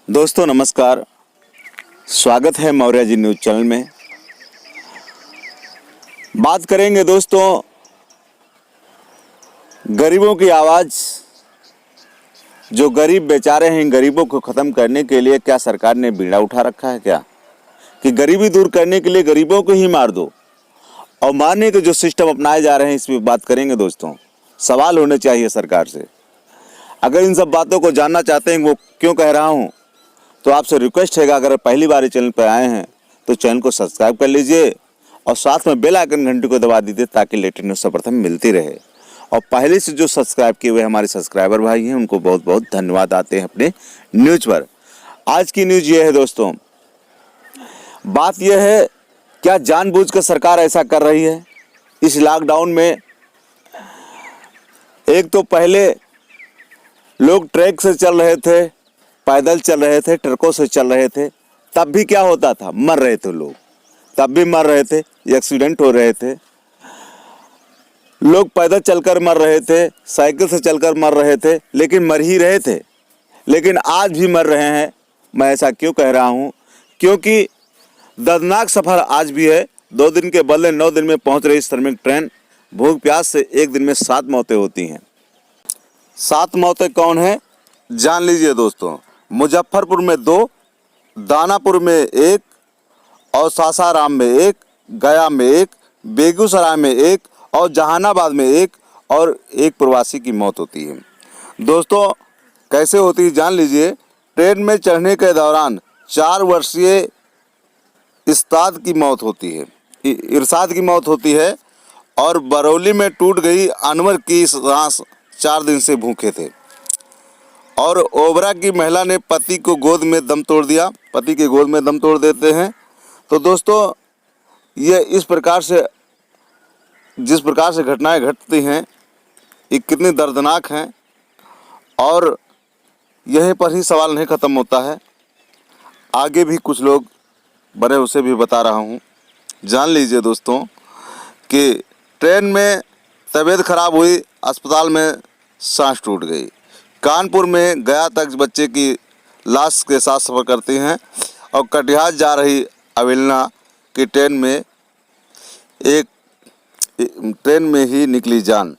दोस्तों नमस्कार, स्वागत है मौर्य जी न्यूज़ चैनल में। बात करेंगे दोस्तों गरीबों की आवाज़। जो गरीब बेचारे हैं, गरीबों को ख़त्म करने के लिए क्या सरकार ने बीड़ा उठा रखा है क्या कि गरीबी दूर करने के लिए गरीबों को ही मार दो और मारने के जो सिस्टम अपनाए जा रहे हैं, इस पर बात करेंगे दोस्तों। सवाल होने चाहिए सरकार से। अगर इन सब बातों को जानना चाहते हैं वो क्यों कह रहा हूँ, तो आपसे रिक्वेस्ट है कि अगर पहली बार चैनल पर आए हैं तो चैनल को सब्सक्राइब कर लीजिए और साथ में बेल आइकन घंटी को दबा दीजिए ताकि लेटेस्ट न्यूज़ सर्वप्रथम मिलती रहे। और पहले से जो सब्सक्राइब किए हुए हमारे सब्सक्राइबर भाई हैं, उनको बहुत बहुत धन्यवाद आते हैं अपने न्यूज़ पर। आज की न्यूज़ ये है दोस्तों, बात यह है क्या जानबूझकर सरकार ऐसा कर रही है इस लॉकडाउन में। एक तो पहले लोग ट्रैक से चल रहे थे, पैदल चल रहे थे, ट्रकों से चल रहे थे, तब भी क्या होता था, मर रहे थे लोग, तब भी मर रहे थे, एक्सीडेंट हो रहे थे। लोग पैदल चलकर मर रहे थे, साइकिल से चलकर मर रहे थे, लेकिन मर ही रहे थे। लेकिन आज भी मर रहे हैं। मैं ऐसा क्यों कह रहा हूँ, क्योंकि दर्दनाक सफ़र आज भी है। 2 दिन के बदले 9 दिन में पहुँच रही श्रमिक ट्रेन, भूख प्यास से एक दिन में 7 मौतें होती हैं। 7 मौतें कौन है जान लीजिए दोस्तों। मुजफ्फरपुर में 2, दानापुर में 1 और सासाराम में 1, गया में 1, बेगूसराय में 1 और जहानाबाद में 1 और एक प्रवासी की मौत होती है। दोस्तों कैसे होती है जान लीजिए। ट्रेन में चढ़ने के दौरान 4 वर्षीय इरशाद की मौत होती है और बरौली में टूट गई अनवर की सांस, 4 दिन से भूखे थे। और ओबरा की महिला ने पति के गोद में दम तोड़ देते हैं। तो दोस्तों ये जिस प्रकार से घटनाएं घटती हैं, ये कितनी दर्दनाक हैं और यहीं पर ही सवाल नहीं ख़त्म होता है। आगे भी कुछ लोग बने, उसे भी बता रहा हूँ। जान लीजिए दोस्तों कि ट्रेन में तबीयत खराब हुई, अस्पताल में सांस टूट गई। कानपुर में गया तक बच्चे की लाश के साथ सफ़र करती हैं और कटिहार जा रही अविलना की ट्रेन में ही निकली जान।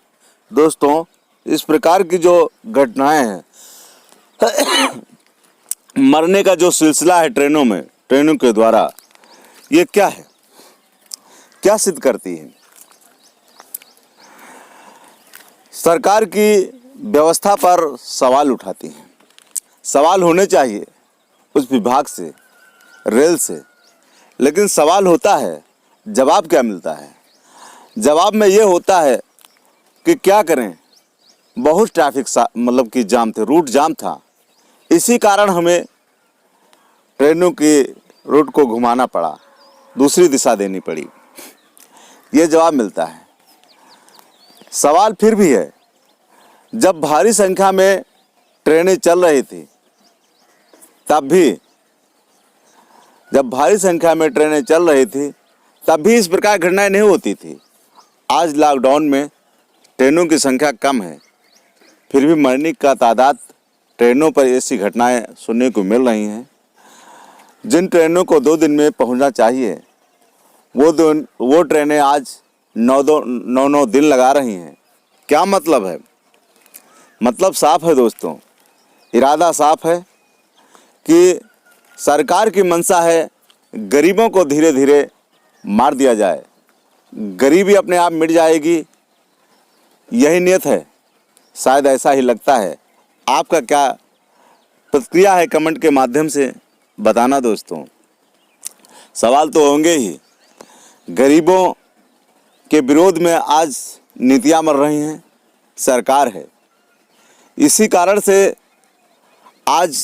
दोस्तों इस प्रकार की जो घटनाएं हैं मरने का जो सिलसिला है ट्रेनों के द्वारा, ये क्या है, क्या सिद्ध करती है? सरकार की व्यवस्था पर सवाल उठाती हैं। सवाल होने चाहिए उस विभाग से, रेल से, लेकिन सवाल होता है, जवाब क्या मिलता है? जवाब में ये होता है कि क्या करें, बहुत ट्रैफिक मतलब कि जाम थे, रूट जाम था, इसी कारण हमें ट्रेनों के रूट को घुमाना पड़ा, दूसरी दिशा देनी पड़ी। ये जवाब मिलता है। सवाल फिर भी है, जब भारी संख्या में ट्रेनें चल रही थी तब भी इस प्रकार घटनाएं नहीं होती थी। आज लॉकडाउन में ट्रेनों की संख्या कम है, फिर भी मरने का तादाद ट्रेनों पर ऐसी घटनाएं सुनने को मिल रही हैं। जिन ट्रेनों को 2 दिन में पहुंचना चाहिए वो ट्रेनें आज 9 दिन लगा रही हैं। क्या मतलब है? मतलब साफ है दोस्तों, इरादा साफ है कि सरकार की मंशा है गरीबों को धीरे धीरे मार दिया जाए, गरीबी अपने आप मिट जाएगी, यही नियत है। शायद ऐसा ही लगता है। आपका क्या प्रतिक्रिया है कमेंट के माध्यम से बताना दोस्तों। सवाल तो होंगे ही। गरीबों के विरोध में आज नीतियाँ बन रही हैं, सरकार है। इसी कारण से आज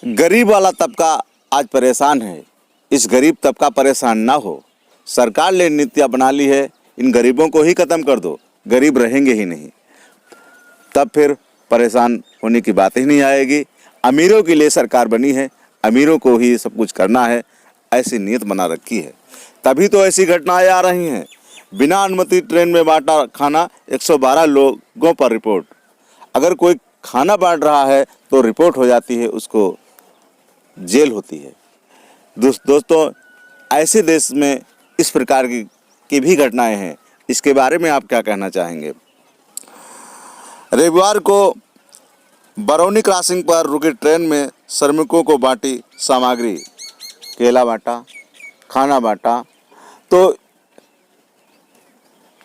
गरीब वाला तबका आज परेशान है। इस गरीब तबका परेशान ना हो, सरकार ने नीतियाँ बना ली है, इन गरीबों को ही ख़त्म कर दो, गरीब रहेंगे ही नहीं, तब फिर परेशान होने की बात ही नहीं आएगी। अमीरों के लिए सरकार बनी है, अमीरों को ही सब कुछ करना है, ऐसी नीयत बना रखी है। तभी तो ऐसी घटनाएं आ रही हैं। बिना अनुमति ट्रेन में बांटा खाना, 112 लोगों पर रिपोर्ट। अगर कोई खाना बांट रहा है तो रिपोर्ट हो जाती है उसको जेल होती है। दोस्तों, ऐसे देश में इस प्रकार की भी घटनाएं हैं, इसके बारे में आप क्या कहना चाहेंगे? रविवार को बरौनी क्रॉसिंग पर रुकी ट्रेन में श्रमिकों को बांटी सामग्री, केला बांटा, खाना बांटा। तो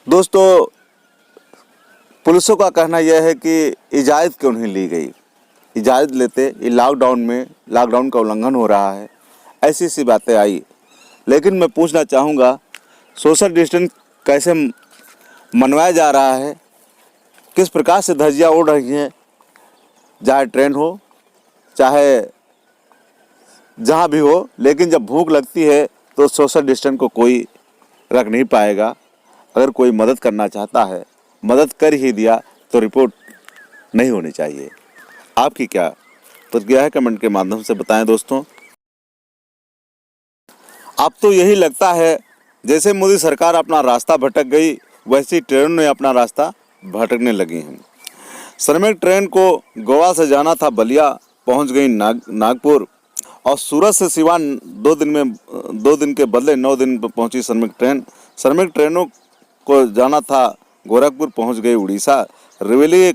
दोस्तों, पुलिसों का कहना यह है कि इजाज़त क्यों नहीं ली गई। इजाज़त लेते, ये लॉकडाउन का उल्लंघन हो रहा है, ऐसी सी बातें आई। लेकिन मैं पूछना चाहूँगा, सोशल डिस्टेंस कैसे मनवाया जा रहा है, किस प्रकार से धज्जियाँ उड़ रही हैं, चाहे ट्रेन हो, चाहे जहाँ भी हो। लेकिन जब भूख लगती है तो सोशल डिस्टेंस को कोई रख नहीं पाएगा। अगर कोई मदद करना चाहता है, मदद कर ही दिया तो रिपोर्ट नहीं होनी चाहिए। आपकी क्या प्रतिक्रिया है, कमेंट के माध्यम से बताएं दोस्तों। अब तो यही लगता है जैसे मोदी सरकार अपना रास्ता भटक गई, वैसी ट्रेन ने अपना रास्ता भटकने लगी हैं। श्रमिक ट्रेन को गोवा से जाना था बलिया, पहुंच गई नागपुर। और सूरत से सिवान 2 दिन के बदले 9 दिन पर पहुंची श्रमिक ट्रेन। श्रमिक ट्रेनों को जाना था गोरखपुर, पहुंच गई उड़ीसा। रेलवे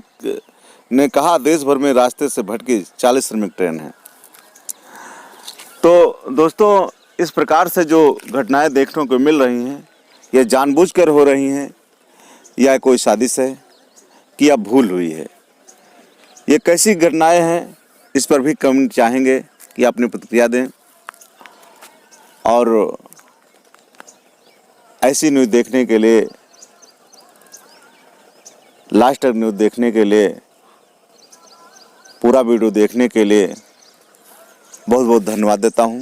ने कहा देश भर में रास्ते से भटकी 40 श्रमिक ट्रेन हैं। तो दोस्तों, इस प्रकार से जो घटनाएं देखने को मिल रही हैं, ये जानबूझकर हो रही हैं या कोई साजिश है कि या भूल हुई है, ये कैसी घटनाएं हैं, इस पर भी कमेंट चाहेंगे कि अपनी प्रतिक्रिया दें। और ऐसी न्यूज़ देखने के लिए, लास्ट तक न्यूज़ देखने के लिए, पूरा वीडियो देखने के लिए बहुत बहुत धन्यवाद देता हूं।